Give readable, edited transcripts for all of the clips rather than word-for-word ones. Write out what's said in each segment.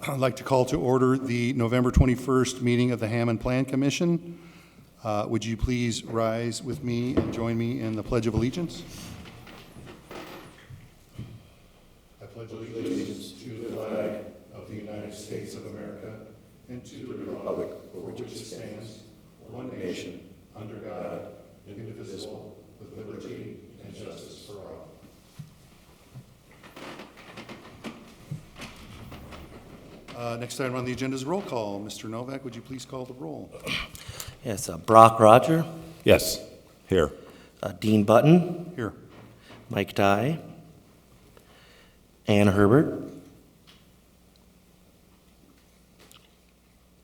I'd like to call to order the November 21st meeting of the Hammond Plan Commission. Would you please rise with me and join me in the Pledge of Allegiance? I pledge allegiance to the flag of the United States of America and to the republic for which it stands, one nation, under God, indivisible, with liberty and justice for all. Next item on the agenda is roll call. Mr. Novak, would you please call the roll? Yes, Brock Roger. Yes, here. Dean Button. Here. Mike Dye. Ann Herbert.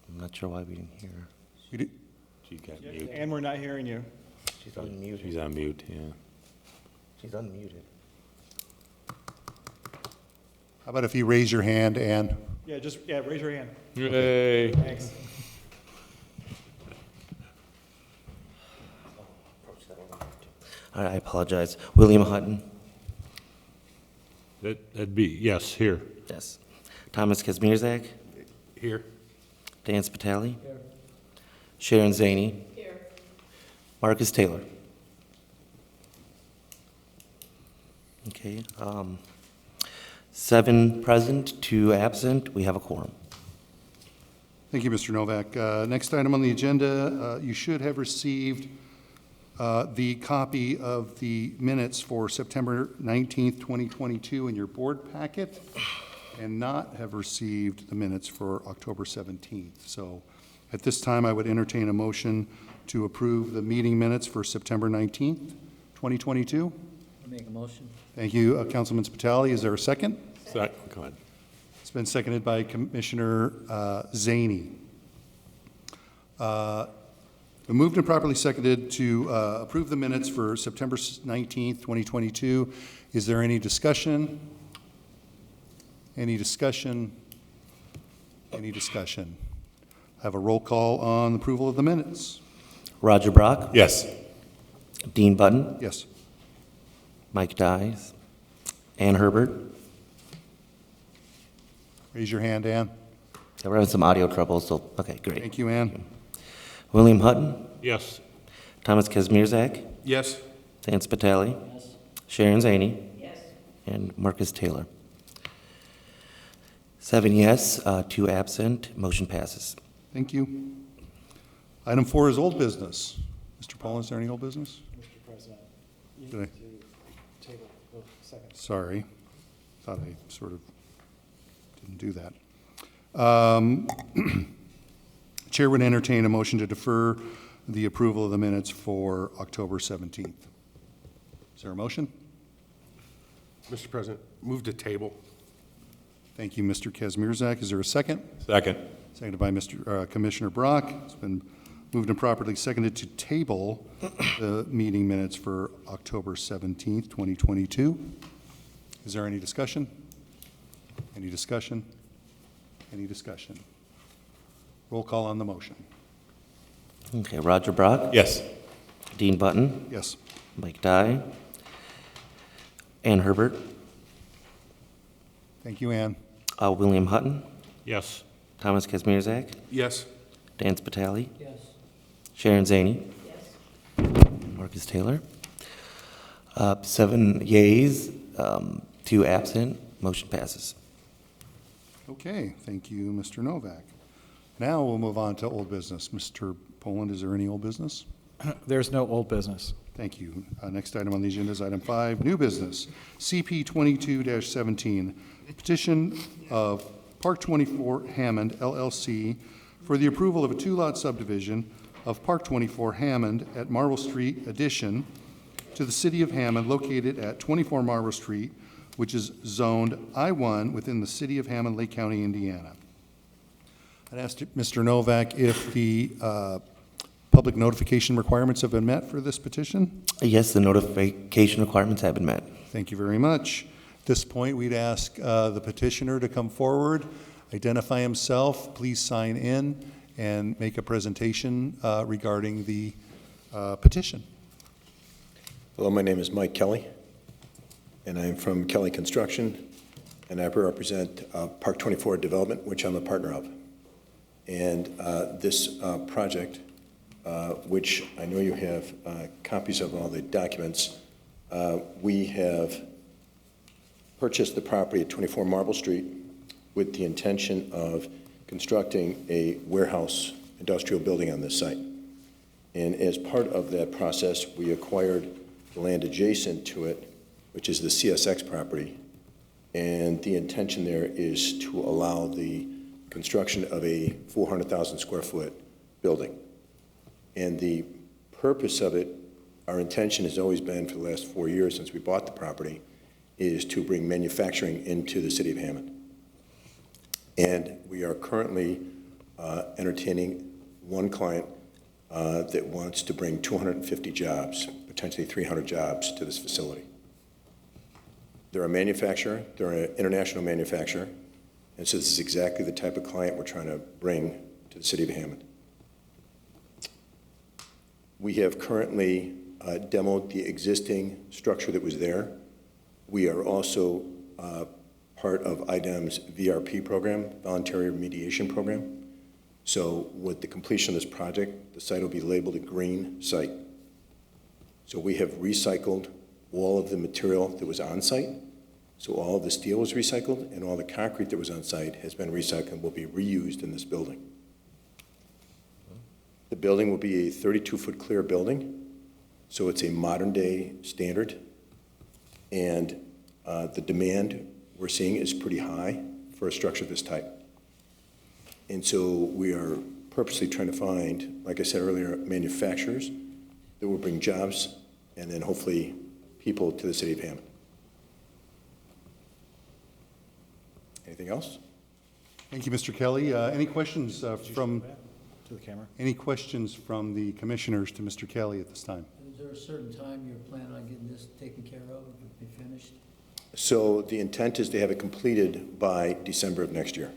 I'm not sure why we didn't hear her. She got mute. And we're not hearing you. She's unmuted. She's on mute, yeah. She's unmuted. How about if you raise your hand, Ann? Yeah, raise your hand. Yay. Thanks. All right, I apologize. William Hutton. That'd be, yes, here. Yes. Thomas Kazmierzak. Here. Dan Spitali. Here. Sharon Zaney. Here. Marcus Taylor. Okay. 7 present, 2 absent. We have a quorum. Thank you, Mr. Novak. Next item on the agenda, you should have received the copy of the minutes for September 19th, 2022 in your board packet, and not have received the minutes for October 17th. So at this time, I would entertain a motion to approve the meeting minutes for September 19th, 2022. I'll make a motion. Thank you, Councilman Spitali. Is there a second? Come on. It's been seconded by Commissioner Zaney. Been moved and properly seconded to approve the minutes for September 19th, 2022. Is there any discussion? Any discussion? Any discussion? I have a roll call on approval of the minutes. Roger Brock. Yes. Dean Button. Yes. Mike Dye. Ann Herbert. Raise your hand, Ann. Yeah, we're having some audio trouble, so, okay, great. Thank you, Ann. William Hutton. Yes. Thomas Kazmierzak. Yes. Dan Spitali. Yes. Sharon Zaney. Yes. And Marcus Taylor. 7 yes, 2 absent. Motion passes. Thank you. Item 4 is old business. Mr. Paul, is there any old business? Mr. President, you Did need to table the second. Sorry. Thought I sort of didn't do that. Chair would entertain a motion to defer the approval of the minutes for October 17th. Is there a motion? Mr. President, move to table. Thank you, Mr. Kazmierzak. Is there a second? Second. Seconded by Mr. Commissioner Brock. It's been moved and properly seconded to table the meeting minutes for October 17th, 2022. Is there any discussion? Any discussion? Any discussion? Roll call on the motion. Okay, Roger Brock. Yes. Dean Button. Yes. Mike Dye. Ann Herbert. Thank you, Ann. William Hutton. Yes. Thomas Kazmierzak. Yes. Dan Spitali. Yes. Sharon Zaney. Yes. Marcus Taylor. 7 yeas, 2 absent. Motion passes. Okay, thank you, Mr. Novak. Now we'll move on to old business. Mr. Poland, is there any old business? There's no old business. Thank you. Next item on the agenda is item 5, new business, CP 22-17, petition of Park 24 Hammond LLC for the approval of a 2-lot subdivision of Park 24 Hammond at Marble Street addition to the city of Hammond located at 24 Marble Street, which is zoned I-1 within the city of Hammond, Lake County, Indiana. I'd ask Mr. Novak if the public notification requirements have been met for this petition. Yes, the notification requirements have been met. Thank you very much. At this point, we'd ask the petitioner to come forward, identify himself, please sign in, and make a presentation regarding the petition. Hello, my name is Mike Kelly, and I'm from Kelly Construction, and I represent Park 24 Development, which I'm a partner of. And this project, which I know you have copies of all the documents, we have purchased the property at 24 Marble Street with the intention of constructing a warehouse industrial building on this site. And as part of that process, we acquired the land adjacent to it, which is the CSX property. And the intention there is to allow the construction of a 400,000 square foot building. And the purpose of it, our intention has always been for the last 4 years since we bought the property, is to bring manufacturing into the city of Hammond. And we are currently entertaining one client that wants to bring 250 jobs, potentially 300 jobs to this facility. They're a manufacturer, they're an international manufacturer, and so this is exactly the type of client we're trying to bring to the city of Hammond. We have currently demoed the existing structure that was there. We are also part of IDEM's VRP program, Voluntary Remediation Program. So with the completion of this project, the site will be labeled a green site. So we have recycled all of the material that was on site. So all of the steel was recycled, and all the concrete that was on site has been recycled and will be reused in this building. The building will be a 32-foot clear building, so it's a modern-day standard. And the demand we're seeing is pretty high for a structure of this type. And so we are purposely trying to find, like I said earlier, manufacturers that will bring jobs and then hopefully people to the city of Hammond. Anything else? Thank you, Mr. Kelly. Any questions To the camera. any questions from the commissioners to Mr. Kelly at this time? Is there a certain time you're planning on getting this taken care of, be finished? So the intent is to have it completed by December of next year.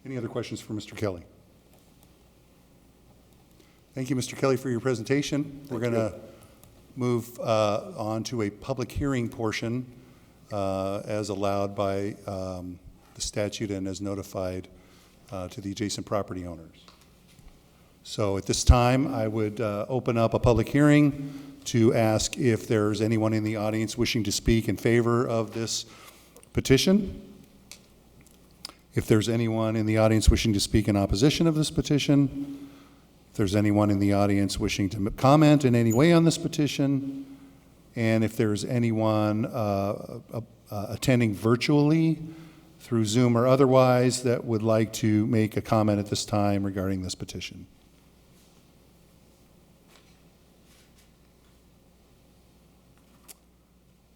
Any other questions for Mr. Kelly? Thank you, Mr. Kelly, for your presentation. We're going to move on to a public hearing portion as allowed by the statute and as notified to the adjacent property owners. So at this time, I would open up a public hearing to ask if there's anyone in the audience wishing to speak in favor of this petition. If there's anyone in the audience wishing to speak in opposition of this petition, if there's anyone in the audience wishing to comment in any way on this petition, and if there's anyone attending virtually through Zoom or otherwise that would like to make a comment at this time regarding this petition.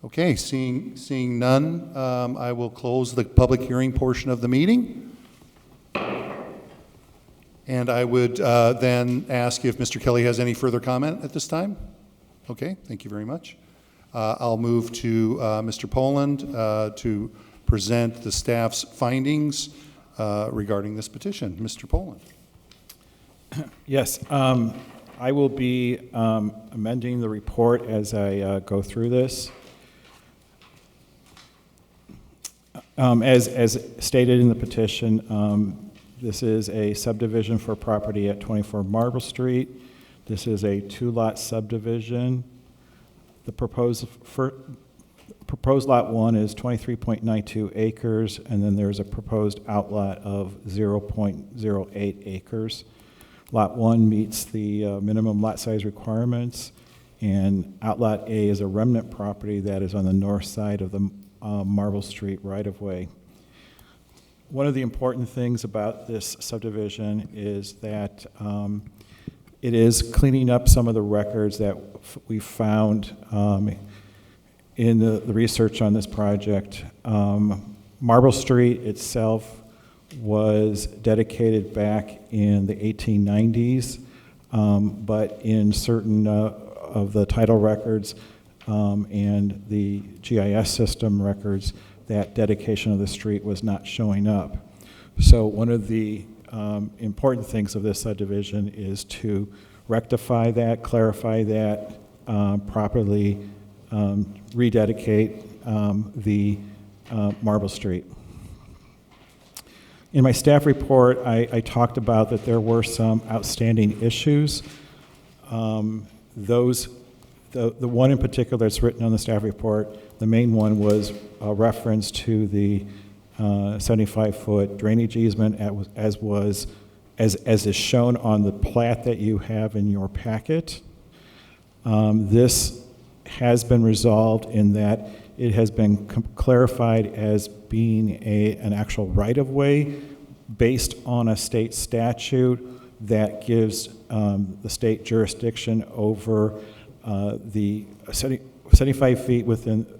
Okay, seeing none, I will close the public hearing portion of the meeting. And I would then ask if Mr. Kelly has any further comment at this time. Okay, thank you very much. I'll move to Mr. Poland to present the staff's findings regarding this petition. Mr. Poland. Yes, I will be amending the report as I go through this. As stated in the petition, this is a subdivision for property at 24 Marble Street. This is a two-lot subdivision. The proposed lot 1 is 23.92 acres, and then there's a proposed outlot of 0.08 acres. Lot 1 meets the minimum lot size requirements, and outlot A is a remnant property that is on the north side of the Marble Street right-of-way. One of the important things about this subdivision is that it is cleaning up some of the records that we found in the research on this project. Marble Street itself was dedicated back in the 1890s, but in certain of the title records and the GIS system records, that dedication of the street was not showing up. So one of the important things of this subdivision is to rectify that, clarify that, properly rededicate the Marble Street. In my staff report, I talked about that there were some outstanding issues. The one in particular that's written on the staff report, the main one was a reference to the 75-foot drainage easement as is shown on the plat that you have in your packet. This has been resolved in that it has been clarified as being an actual right-of-way based on a state statute that gives the state jurisdiction over the 75 feet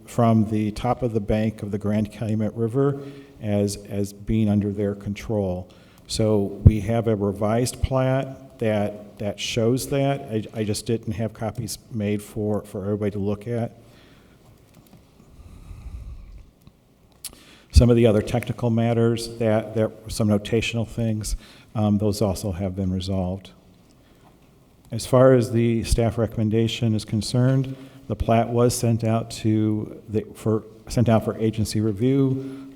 from the top of the bank of the Grand Calumet River as being under their control. So we have a revised plat that shows that. I just didn't have copies made for everybody to look at. Some of the other technical matters, there were some notational things, those also have been resolved. As far as the staff recommendation is concerned, the plat was sent out for agency review.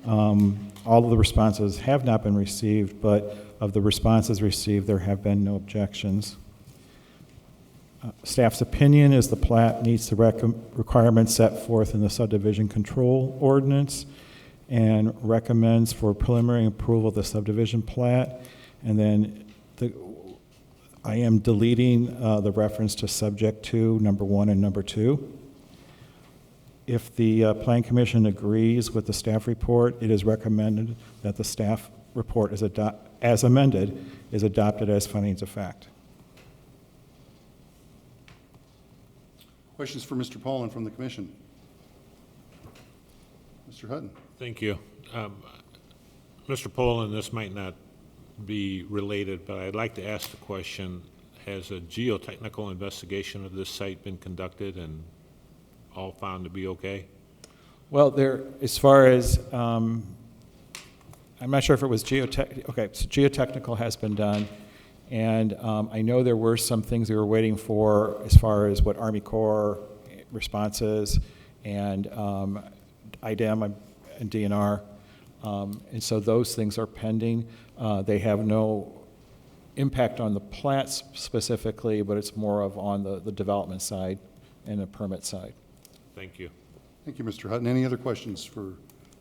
All of the responses have not been received, but of the responses received, there have been no objections. Staff's opinion is the plat meets the requirements set forth in the subdivision control ordinance and recommends for preliminary approval of the subdivision plat. And then I am deleting the reference to subject to number 1 and number 2. If the Plan Commission agrees with the staff report, it is recommended that the staff report as amended is adopted as findings of fact. Questions for Mr. Poland from the commission? Mr. Hutton? Thank you. Mr. Poland, this might not be related, but I'd like to ask the question, has a geotechnical investigation of this site been conducted and all found to be okay? Well, as far as, I'm not sure if it was okay, so geotechnical has been done, and I know there were some things we were waiting for as far as what Army Corps responses and IDEM and DNR, and so those things are pending. They have no impact on the plats specifically, but it's more of on the development side and the permit side. Thank you. Thank you, Mr. Hutton. Any other questions for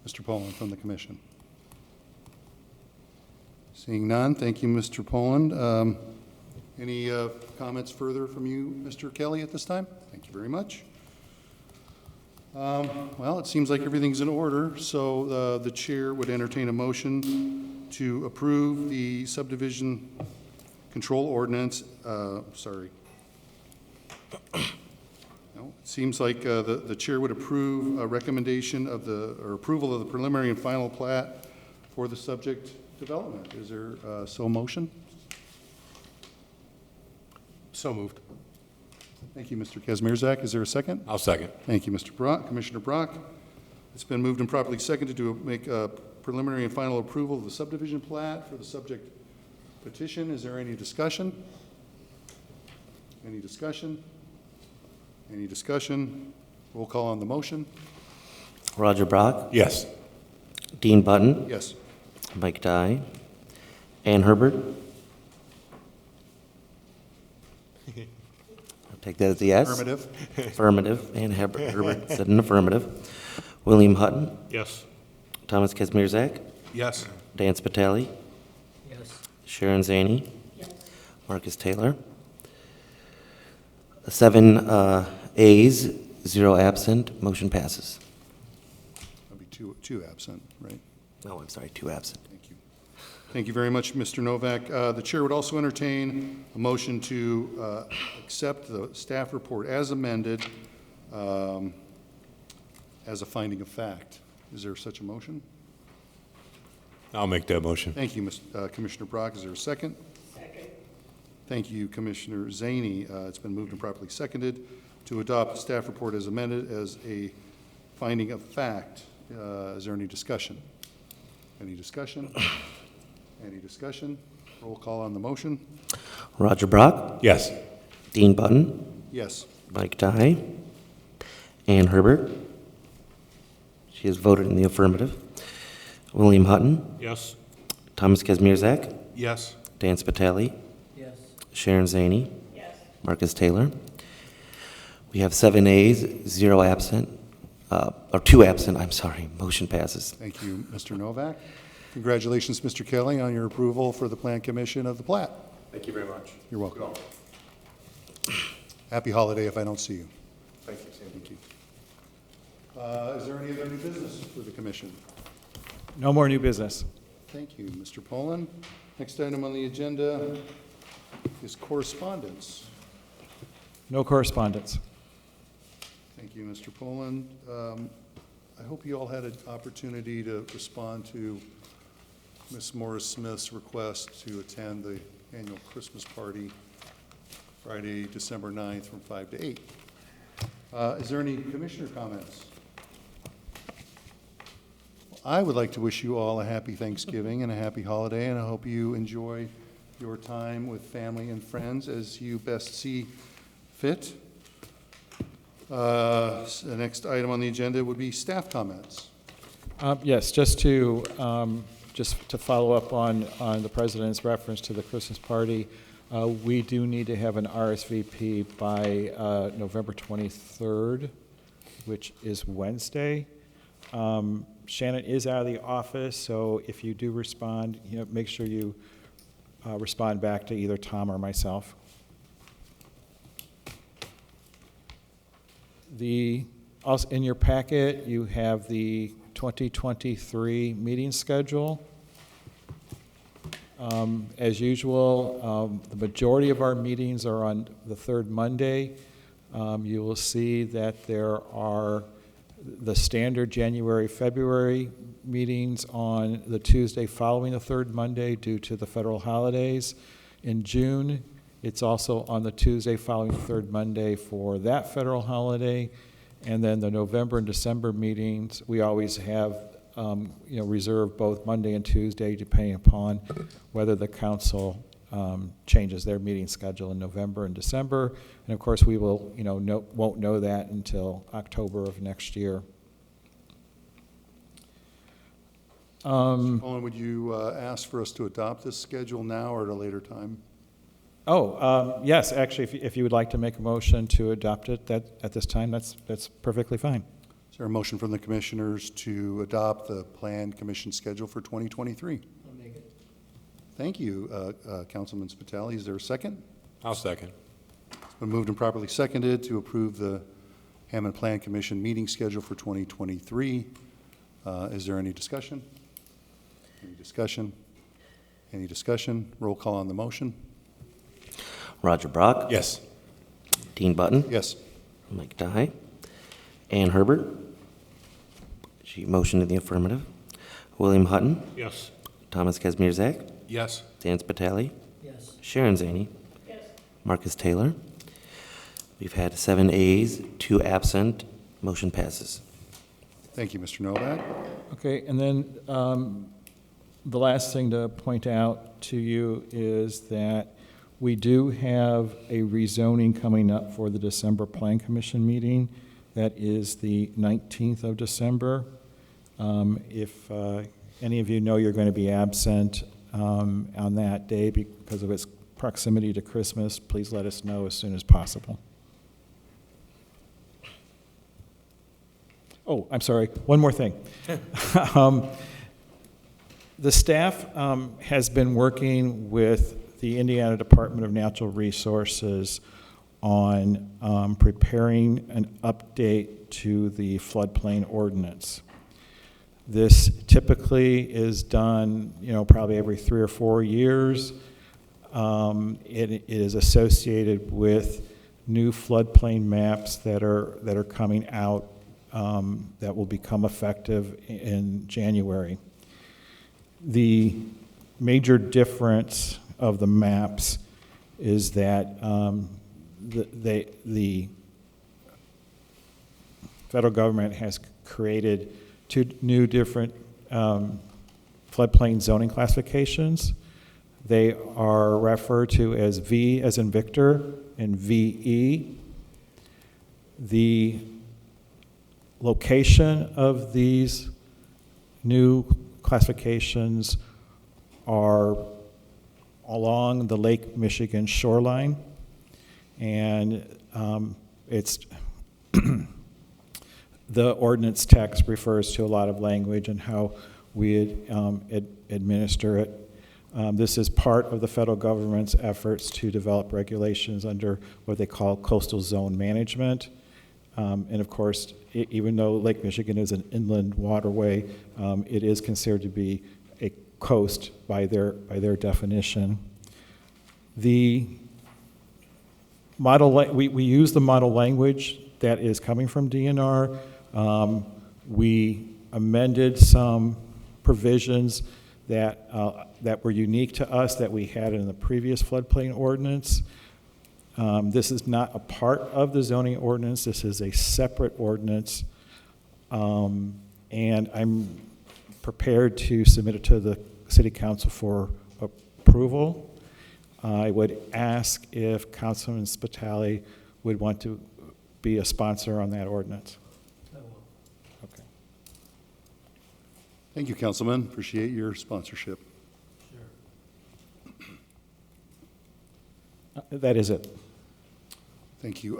Mr. Poland from the commission? Seeing none, thank you, Mr. Poland. Any comments further from you, Mr. Kelly, at this time? Thank you very much. Well, it seems like everything's in order, so the chair would entertain a motion to approve the subdivision control ordinance. Sorry. No, it seems like the chair would approve a recommendation of or approval of the preliminary and final plat for the subject development. Is there so motion? So moved. Thank you, Mr. Kazmierzak. Is there a second? I'll second. Thank you, Mr. Brock. Commissioner Brock. It's been moved and properly seconded to make a preliminary and final approval of the subdivision plat for the subject petition. Is there any discussion? Any discussion? Any discussion? Roll call on the motion. Roger Brock, Yes. Dean Button, Yes. Mike Dye, Ann Herbert. I'll take that as a yes. Affirmative. Affirmative. Ann Herbert said an affirmative. William Hutton, Yes. Thomas Kazmierzak, Yes. Dan Spitali, Yes. Sharon Zaney, Marcus Taylor. 7 ayes, 0 absent. Motion passes. That'll be two absent, right? Oh, I'm sorry, 2 absent. Thank you. Thank you very much, Mr. Novak. The chair would also entertain a motion to accept the staff report as amended as a finding of fact. Is there such a motion? I'll make that motion. Thank you, Commissioner Brock. Is there a second? Second. Thank you, Commissioner Zaney. It's been moved and properly seconded to adopt the staff report as amended as a finding of fact. Is there any discussion? Any discussion? Any discussion? Roll call on the motion. Roger Brock, Yes. Dean Button, Yes. Mike Dye, Ann Herbert. She has voted in the affirmative. William Hutton, Yes? Thomas Kazmierzak, Yes. Dan Spitali, Yes. Sharon Zaney, Marcus Taylor. We have 7 ayes, 0 absent, or 2 absent, I'm sorry. Motion passes. Thank you, Mr. Novak. Congratulations, Mr. Kelly, on your approval for the Plan Commission of the plat. Thank you very much. You're welcome. Happy holiday if I don't see you. Thank you, Sam. Thank you. Is there any other new business for the commission? No more new business. Thank you, Mr. Poland. Next item on the agenda is correspondence. No correspondence. Thank you, Mr. Poland. I hope you all had an opportunity to respond to Ms. Morris Smith's request to attend the annual Christmas party Friday, December 9th from 5 to 8. Is there any commissioner comments? I would like to wish you all a happy Thanksgiving and a happy holiday, and I hope you enjoy your time with family and friends as you best see fit. The next item on the agenda would be staff comments. Yes, just to follow up on the president's reference to the Christmas party, we do need to have an RSVP by November 23rd, which is Wednesday. Shannon is out of the office, so if you do respond, make sure you respond back to either Tom or myself. Also in your packet, you have the 2023 meeting schedule. As usual, the majority of our meetings are on the third Monday. You will see that there are the standard January, February meetings on the Tuesday following the third Monday due to the federal holidays. In June, it's also on the Tuesday following the third Monday for that federal holiday. And then the November and December meetings, we always have reserved both Monday and Tuesday depending upon whether the council changes their meeting schedule in November and December. And of course, we will, won't know that until October of next year. Colin, would you ask for us to adopt this schedule now or at a later time? Yes, actually, if you would like to make a motion to adopt it at this time, that's perfectly fine. Is there a motion from the commissioners to adopt the planned commission schedule for 2023? I'll make it. Thank you, Councilman Spitali. Is there a second? I'll second. It's been moved and properly seconded to approve the Hammond Plan Commission meeting schedule for 2023. Is there any discussion? Any discussion? Any discussion? Roll call on the motion. Roger Brock, Yes. Dean Button, Yes. Mike Dye, Ann Herbert. She motioned in the affirmative. William Hutton, Yes? Thomas Kazmierzak, Yes. Dan Spitali, Yes. Sharon Zaney, Marcus Taylor. We've had 7 ayes, 2 absent. Motion passes. Thank you, Mr. Novak. Okay, and then the last thing to point out to you is that we do have a rezoning coming up for the December Plan Commission meeting. That is the 19th of December. If any of you know you're going to be absent on that day because of its proximity to Christmas, please let us know as soon as possible. Oh, I'm sorry, one more thing. The staff has been working with the Indiana Department of Natural Resources on preparing an update to the floodplain ordinance. This typically is done, probably every 3 or 4 years. It is associated with new floodplain maps that are coming out that will become effective in January. The major difference of the maps is that the federal government has created 2 new different floodplain zoning classifications. They are referred to as V as in Victor and VE. The location of these new classifications are along the Lake Michigan shoreline, and it's the ordinance text refers to a lot of language and how we administer it. This is part of the federal government's efforts to develop regulations under what they call coastal zone management. And of course, even though Lake Michigan is an inland waterway, it is considered to be a coast by their definition. The model, we use the model language that is coming from DNR. We amended some provisions that were unique to us that we had in the previous floodplain ordinance. This is not a part of the zoning ordinance. This is a separate ordinance. And I'm prepared to submit it to the City Council for approval. I would ask if Councilman Spitali would want to be a sponsor on that ordinance. I will. Okay. Thank you, Councilman. Appreciate your sponsorship. That is it. Thank you.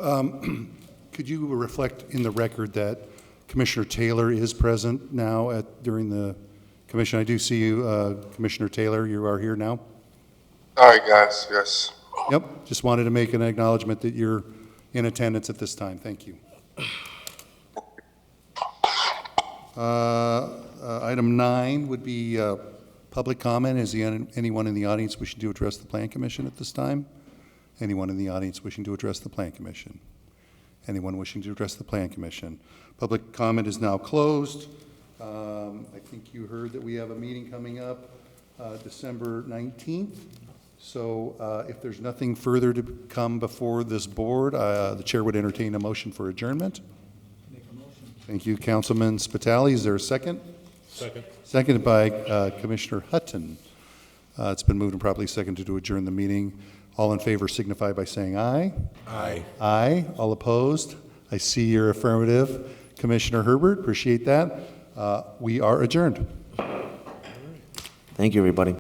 Could you reflect in the record that Commissioner Taylor is present now during the commission? I do see you, Commissioner Taylor. You are here now? Hi, guys. Yes. Yep. Just wanted to make an acknowledgement that you're in attendance at this time. Thank you. Item 9 would be public comment. Is there anyone in the audience wishing to address the Plan Commission at this time? Anyone in the audience wishing to address the Plan Commission? Anyone wishing to address the Plan Commission? Public comment is now closed. I think you heard that we have a meeting coming up December 19th. So if there's nothing further to come before this board, the chair would entertain a motion for adjournment. Make a motion. Thank you, Councilman Spitali. Is there a second? Second. Seconded by Commissioner Hutton. It's been moved and properly seconded to adjourn the meeting. All in favor signify by saying aye. Aye. Aye. All opposed? I see your affirmative. Commissioner Herbert, appreciate that. We are adjourned. Thank you, everybody.